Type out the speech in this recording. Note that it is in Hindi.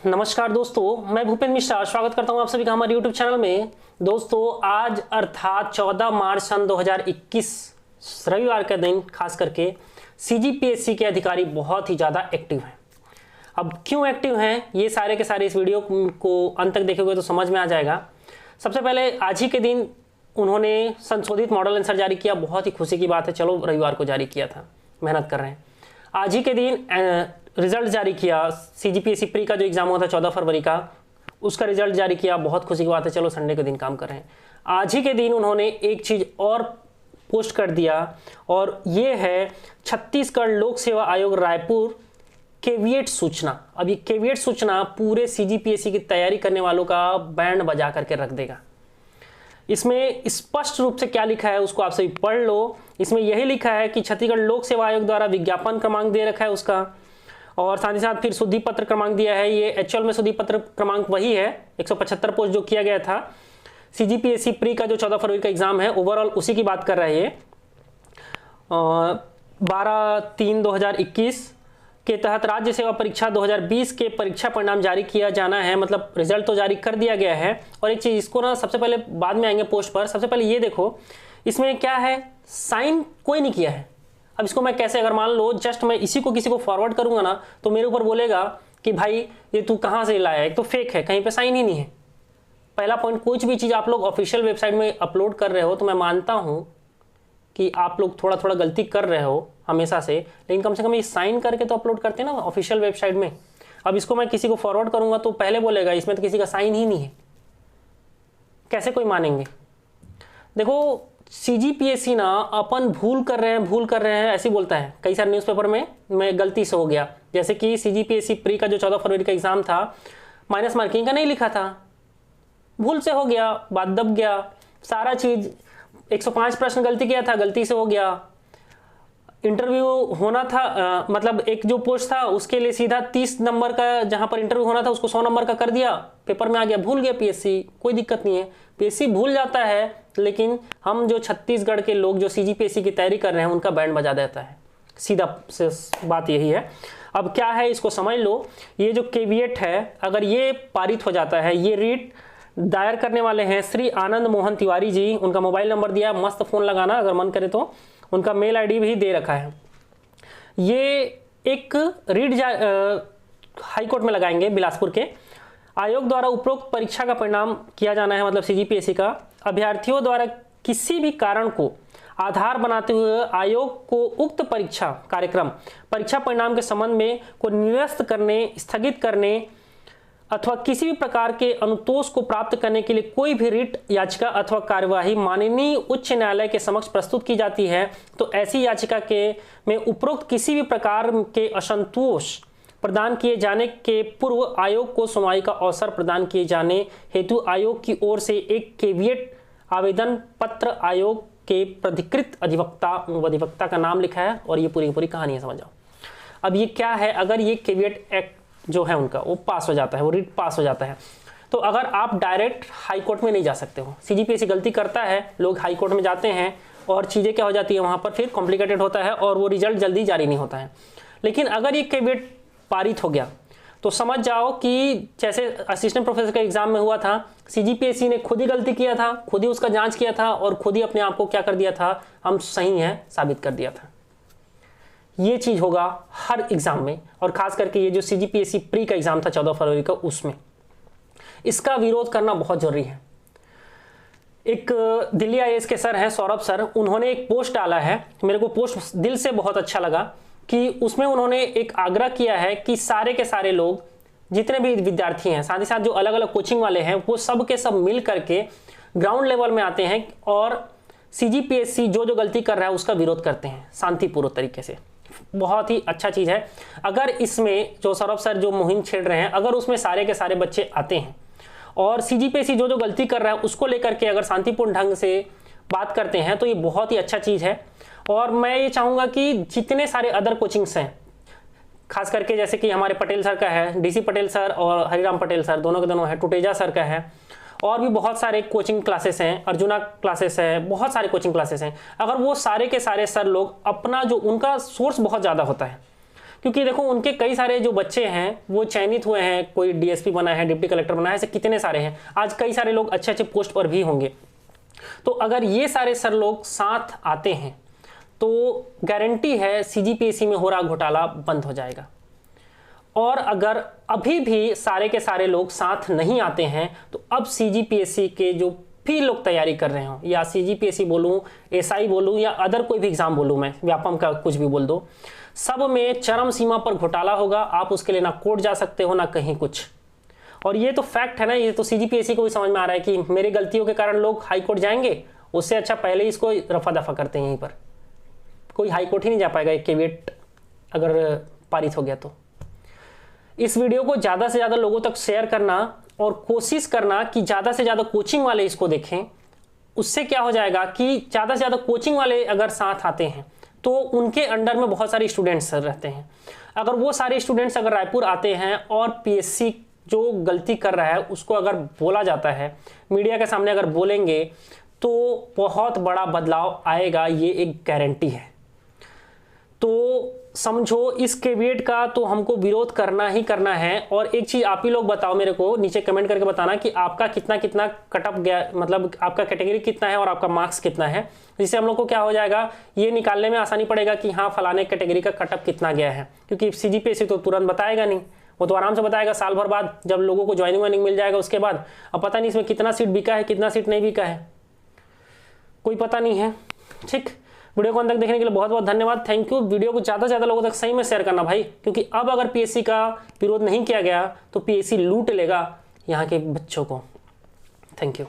नमस्कार दोस्तों, मैं भूपेंद्र मिश्रा स्वागत करता हूं आप सभी का हमारे YouTube चैनल में। दोस्तों, आज अर्थात 14 मार्च सन 2021 रविवार का दिन खास करके CGPSC के अधिकारी बहुत ही ज़्यादा एक्टिव हैं। अब क्यों एक्टिव हैं ये सारे के सारे इस वीडियो को अंत तक देखोगे तो समझ में आ जाएगा। सबसे पहले आज ही के दिन उन्होंने संशोधित मॉडल आंसर जारी किया, बहुत ही खुशी की बात है। चलो, रविवार को जारी किया था, मेहनत कर रहे हैं। आज ही के दिन रिजल्ट जारी किया, CGPSC प्री का जो एग्जाम हुआ था 14 फरवरी का, उसका रिजल्ट जारी किया, बहुत खुशी की बात है। चलो, संडे के दिन काम कर रहे हैं। आज ही के दिन उन्होंने एक चीज़ और पोस्ट कर दिया और ये है छत्तीसगढ़ लोक सेवा आयोग रायपुर कैविएट सूचना। अब ये कैविएट सूचना पूरे CGPSC की तैयारी करने वालों का बैंड बजा करके रख देगा। इसमें स्पष्ट रूप से क्या लिखा है उसको आप सभी पढ़ लो। इसमें यही लिखा है कि छत्तीसगढ़ लोक सेवा आयोग द्वारा विज्ञापन क्रमांक दे रखा है उसका, और साथ ही साथ फिर शुद्धि पत्र क्रमांक दिया है। ये एक्चुअल में शुद्धि पत्र क्रमांक वही है 175 पोस्ट जो किया गया था CGPSC प्री का जो 14 फरवरी का एग्जाम है, ओवरऑल उसी की बात कर रहा है ये। 12/3/2021 के तहत राज्य सेवा परीक्षा 2020 के परीक्षा परिणाम जारी किया जाना है। मतलब रिजल्ट तो जारी कर दिया गया है। और एक चीज़ इसको ना, सबसे पहले बाद में आएंगे पोस्ट पर, सबसे पहले ये देखो इसमें क्या है, साइन कोई नहीं किया है। अब इसको मैं कैसे, अगर मान लो जस्ट मैं इसी को किसी को फॉरवर्ड करूंगा ना तो मेरे ऊपर बोलेगा कि भाई ये तू कहाँ से लाया है, एक तो फेक है, कहीं पे साइन ही नहीं है। पहला पॉइंट, कुछ भी चीज़ आप लोग ऑफिशियल वेबसाइट में अपलोड कर रहे हो तो मैं मानता हूँ कि आप लोग थोड़ा थोड़ा गलती कर रहे हो हमेशा से, लेकिन कम से कम ये साइन करके तो अपलोड करते हैं ना ऑफिशियल वेबसाइट में। अब इसको मैं किसी को फॉरवर्ड करूँगा तो पहले बोलेगा इसमें तो किसी का साइन ही नहीं है, कैसे कोई मानेंगे। देखो, CGPSC ना अपन भूल कर रहे हैं ऐसे बोलता है कई सारे न्यूज़पेपर में, मैं गलती से हो गया। जैसे कि CGPSC प्री का जो 14 फरवरी का एग्जाम था, माइनस मार्किंग का नहीं लिखा था, भूल से हो गया, बात दब गया, सारा चीज़ 105 प्रश्न गलती किया था, गलती से हो गया। इंटरव्यू होना था, मतलब एक जो पोस्ट था उसके लिए सीधा 30 नंबर का जहां पर इंटरव्यू होना था उसको 100 नंबर का कर दिया, पेपर में आ गया, भूल गया PSC। कोई दिक्कत नहीं है, PSC भूल जाता है, लेकिन हम जो छत्तीसगढ़ के लोग जो CGPSC की तैयारी कर रहे हैं उनका बैंड बजा देता है। सीधा से बात यही है। अब क्या है इसको समझ लो। ये जो कैविएट है, अगर ये पारित हो जाता है, ये रीट दायर करने वाले हैं श्री आनंद मोहन तिवारी जी। उनका मोबाइल नंबर दिया, मस्त फ़ोन लगाना अगर मन करे तो। उनका मेल ID भी दे रखा है। ये एक रीट हाई कोर्ट में लगाएंगे बिलासपुर के। आयोग द्वारा उपरोक्त परीक्षा का परिणाम किया जाना है, मतलब CGPSC का। अभ्यर्थियों द्वारा किसी भी कारण को आधार बनाते हुए आयोग को उक्त परीक्षा कार्यक्रम परीक्षा परिणाम के संबंध में को निरस्त करने, स्थगित करने अथवा किसी भी प्रकार के अनुतोष को प्राप्त करने के लिए कोई भी रिट याचिका अथवा कार्यवाही माननीय उच्च न्यायालय के समक्ष प्रस्तुत की जाती है तो ऐसी याचिका के में उपरोक्त किसी भी प्रकार के असंतोष प्रदान किए जाने के पूर्व आयोग को सुनवाई का अवसर प्रदान किए जाने हेतु आयोग की ओर से एक कैविएट आवेदन पत्र आयोग के प्राधिकृत अधिवक्ता का नाम लिखा है, और ये पूरी पूरी कहानी है, समझ जाओ। अब ये क्या है, अगर ये कैविएट एक्ट जो है उनका वो पास हो जाता है, वो रीट पास हो जाता है, तो अगर आप डायरेक्ट हाई कोर्ट में नहीं जा सकते हो। CGPSC गलती करता है, लोग हाई कोर्ट में जाते हैं और चीज़ें क्या हो जाती है वहाँ पर, फिर कॉम्प्लिकेटेड होता है और वो रिजल्ट जल्दी जारी नहीं होता है। लेकिन अगर ये कैविएट पारित हो गया तो समझ जाओ कि जैसे असिस्टेंट प्रोफेसर के एग्जाम में हुआ था, CGPSC ने खुद ही गलती किया था, खुद ही उसका जाँच किया था और खुद ही अपने आप को क्या कर दिया था, हम सही हैं साबित कर दिया था। ये चीज़ होगा हर एग्जाम में, और खास करके ये जो CGPSC प्री का एग्जाम था 14 फरवरी का, उसमें इसका विरोध करना बहुत जरूरी है। एक दिल्ली IAS के सर हैं सौरभ सर, उन्होंने एक पोस्ट डाला है, मेरे को पोस्ट दिल से बहुत अच्छा लगा कि उसमें उन्होंने एक आग्रह किया है कि सारे के सारे लोग जितने भी विद्यार्थी हैं, साथ ही साथ जो अलग अलग कोचिंग वाले हैं, वो सब के सब मिल करके ग्राउंड लेवल में आते हैं और CGPSC जो गलती कर रहा है उसका विरोध करते हैं शांतिपूर्वक तरीके से। बहुत ही अच्छा चीज़ है। अगर इसमें जो सौरभ सर जो मुहिम छेड़ रहे हैं, अगर उसमें सारे के सारे बच्चे आते हैं और CGPSC जो गलती कर रहा है उसको लेकर के अगर शांतिपूर्ण ढंग से बात करते हैं तो ये बहुत ही अच्छा चीज़ है। और मैं ये चाहूँगा कि जितने सारे अदर कोचिंग्स हैं, खास करके जैसे कि हमारे पटेल सर का है, DC पटेल सर और हरिराम पटेल सर, दोनों के दोनों है, टुटेजा सर का है, और भी बहुत सारे कोचिंग क्लासेस हैं, अर्जुना क्लासेस है, बहुत सारे कोचिंग क्लासेस हैं। अगर वो सारे के सारे सर लोग अपना जो उनका सोर्स बहुत ज़्यादा होता है, क्योंकि देखो उनके कई सारे जो बच्चे हैं वो चयनित हुए हैं, कोई डीएसपी बना है, डिप्टी कलेक्टर बना है, ऐसे कितने सारे हैं। आज कई सारे लोग अच्छे अच्छे पोस्ट पर भी होंगे। तो अगर ये सारे सर लोग साथ आते हैं तो गारंटी है सीजीपीएससी में हो रहा घोटाला बंद हो जाएगा। और अगर अभी भी सारे के सारे लोग साथ नहीं आते हैं तो अब सीजीपीएससी के जो भी लोग तैयारी कर रहे हो, या सीजीपीएससी बोलूं, एसआई बोलूं, या अदर कोई भी एग्जाम बोलूं, मैं व्यापम का कुछ भी बोल दो, सब में चरम सीमा पर घोटाला होगा। आप उसके लिए ना कोर्ट जा सकते हो ना कहीं कुछ। और ये तो फैक्ट है ना, ये तो सीजीपीएससी को भी समझ में आ रहा है कि मेरी गलतियों के कारण लोग हाई कोर्ट जाएंगे, उससे अच्छा पहले ही इसको रफा दफा करते हैं। यहीं पर कोई हाई कोर्ट ही नहीं जा पाएगा एक कैविएट अगर पारित हो गया तो। इस वीडियो को ज़्यादा से ज़्यादा लोगों तक शेयर करना और कोशिश करना कि ज़्यादा से ज़्यादा कोचिंग वाले इसको देखें। उससे क्या हो जाएगा कि ज़्यादा से ज़्यादा कोचिंग वाले अगर साथ आते हैं तो उनके अंडर में बहुत सारे स्टूडेंट्स रहते हैं। अगर वो सारे स्टूडेंट्स अगर रायपुर आते हैं और पीएससी जो गलती कर रहा है उसको अगर बोला जाता है, मीडिया के सामने अगर बोलेंगे, तो बहुत बड़ा बदलाव आएगा, ये एक गारंटी है। तो समझो इस कैविएट का तो हमको विरोध करना ही करना है। और एक चीज़ आप ही लोग बताओ मेरे को, नीचे कमेंट करके बताना कि आपका कितना कितना कटअप गया, मतलब आपका कैटेगरी कितना है और आपका मार्क्स कितना है, जिससे हम लोग को क्या हो जाएगा, ये निकालने में आसानी पड़ेगा कि हाँ फलाने कैटेगरी का कटअप कितना गया है। क्योंकि सीजीपीएससी तो तुरंत बताएगा नहीं, वो तो आराम से बताएगा साल भर बाद जब लोगों को ज्वाइनिंग वाइनिंग मिल जाएगा उसके बाद। अब पता नहीं इसमें कितना सीट बिका है, कितना सीट नहीं बिका है, कोई पता नहीं है। ठीक, वीडियो को अंत तक देखने के लिए बहुत बहुत धन्यवाद, थैंक यू। वीडियो को ज़्यादा से ज़्यादा लोगों तक सही में शेयर करना भाई, क्योंकि अब अगर पीएससी का विरोध नहीं किया गया तो पीएससी लूट लेगा यहाँ के बच्चों को। Thank you.